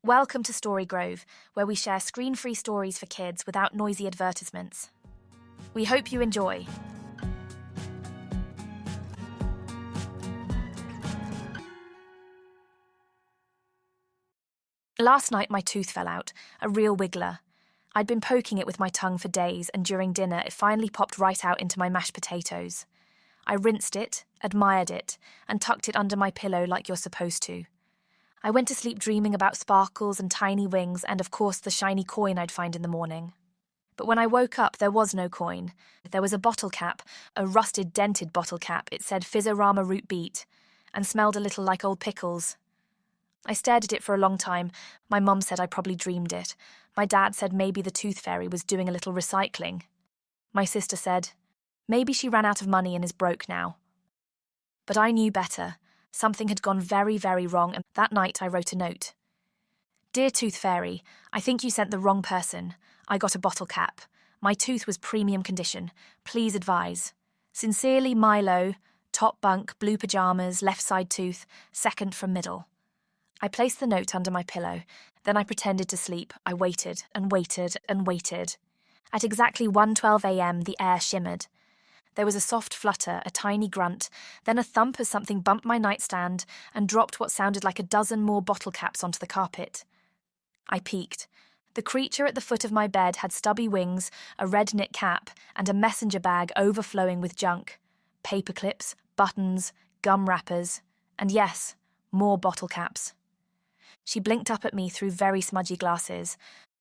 Welcome to Story Grove, where we share screen-free stories for kids without noisy advertisements. We hope you enjoy. Last night my tooth fell out, a real wiggler. I'd been poking it with my tongue for days, and during dinner it finally popped right out into my mashed potatoes. I rinsed it, admired it, and tucked it under my pillow like you're supposed to. I went to sleep dreaming about sparkles and tiny wings and, of course, the shiny coin I'd find in the morning. But when I woke up, there was no coin. There was a bottle cap, a rusted, dented bottle cap. It said Fizzorama Root Beet, and smelled a little like old pickles. I stared at it for a long time. My mum said I probably dreamed it. My dad said maybe the tooth fairy was doing a little recycling. My sister said, maybe she ran out of money and is broke now. But I knew better. Something had gone very, very wrong, and that night I wrote a note. Dear Tooth Fairy, I think you sent the wrong person. I got a bottle cap. My tooth was premium condition. Please advise. Sincerely, Milo, top bunk, blue pajamas, left side tooth, second from middle. I placed the note under my pillow. Then I pretended to sleep. I waited and waited and waited. At exactly 1:12 a.m, the air shimmered. There was a soft flutter, a tiny grunt, then a thump as something bumped my nightstand and dropped what sounded like a dozen more bottle caps onto the carpet. I peeked. The creature at the foot of my bed had stubby wings, a red knit cap, and a messenger bag overflowing with junk. Paper clips, buttons, gum wrappers, and yes, more bottle caps. She blinked up at me through very smudgy glasses.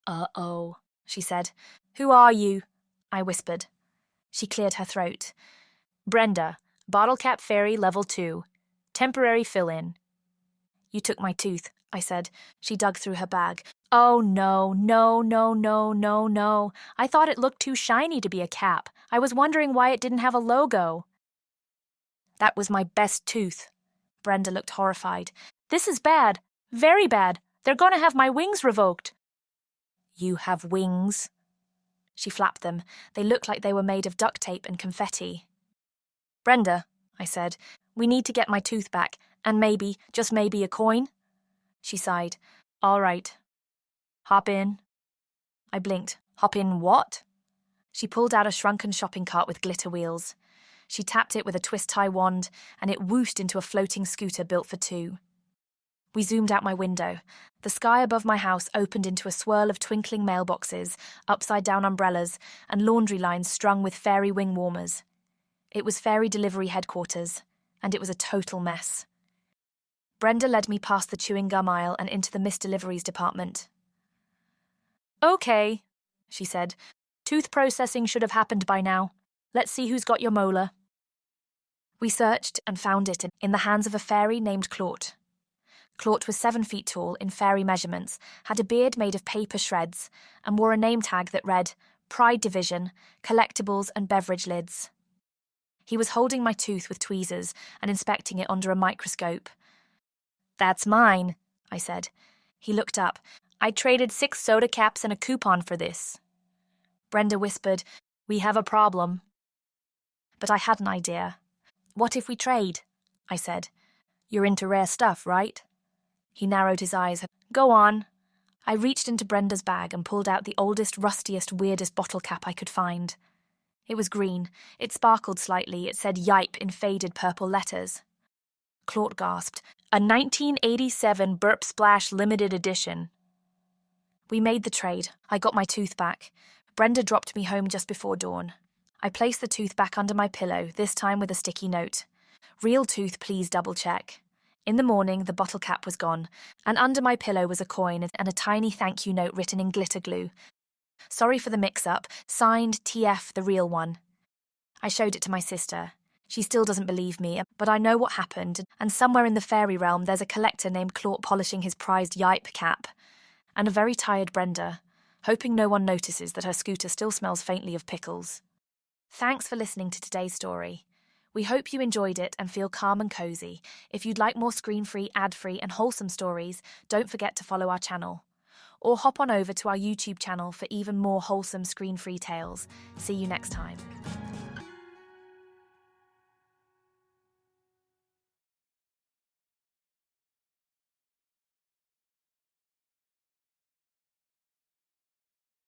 Uh-oh, she said. Who are you? I whispered. She cleared her throat. Brenda, Bottle Cap Fairy Level 2. Temporary fill-in. You took my tooth, I said. She dug through her bag. Oh, no. I thought it looked too shiny to be a cap. I was wondering why it didn't have a logo. That was my best tooth. Brenda looked horrified. This is bad. Very bad. They're going to have my wings revoked. You have wings? She flapped them. They looked like they were made of duct tape and confetti. Brenda, I said, we need to get my tooth back, and maybe, just maybe, a coin. She sighed. All right. Hop in. I blinked. Hop in what? She pulled out a shrunken shopping cart with glitter wheels. She tapped it with a twist-tie wand, and it whooshed into a floating scooter built for two. We zoomed out my window. The sky above my house opened into a swirl of twinkling mailboxes, upside-down umbrellas, and laundry lines strung with fairy wing warmers. It was fairy delivery headquarters, and it was a total mess. Brenda led me past the chewing gum aisle and into the Miss Deliveries department. Okay, she said. Tooth processing should have happened by now. Let's see who's got your molar. We searched and found it in the hands of a fairy named Claude. Claude was 7 feet tall in fairy measurements, had a beard made of paper shreds, and wore a name tag that read, Pride Division, Collectibles and Beverage Lids. He was holding my tooth with tweezers and inspecting it under a microscope. That's mine, I said. He looked up. I traded 6 soda caps and a coupon for this. Brenda whispered, We have a problem. But I had an idea. What if we trade? I said. You're into rare stuff, right? He narrowed his eyes. Go on. I reached into Brenda's bag and pulled out the oldest, rustiest, weirdest bottle cap I could find. It was green. It sparkled slightly. It said Yipe in faded purple letters. Claude gasped. A 1987 Burp Splash limited edition. We made the trade. I got my tooth back. Brenda dropped me home just before dawn. I placed the tooth back under my pillow, this time with a sticky note. Real tooth, please double-check. In the morning, the bottle cap was gone, and under my pillow was a coin and a tiny thank you note written in glitter glue. Sorry for the mix-up, signed TF, the real one. I showed it to my sister. She still doesn't believe me, but I know what happened, and somewhere in the fairy realm there's a collector named Claude polishing his prized Yipe cap, and a very tired Brenda, hoping no one notices that her scooter still smells faintly of pickles. Thanks for listening to today's story. We hope you enjoyed it and feel calm and cozy. If you'd like more screen-free, ad-free and wholesome stories, don't forget to follow our channel. Or hop on over to our YouTube channel for even more wholesome screen-free tales. See you next time.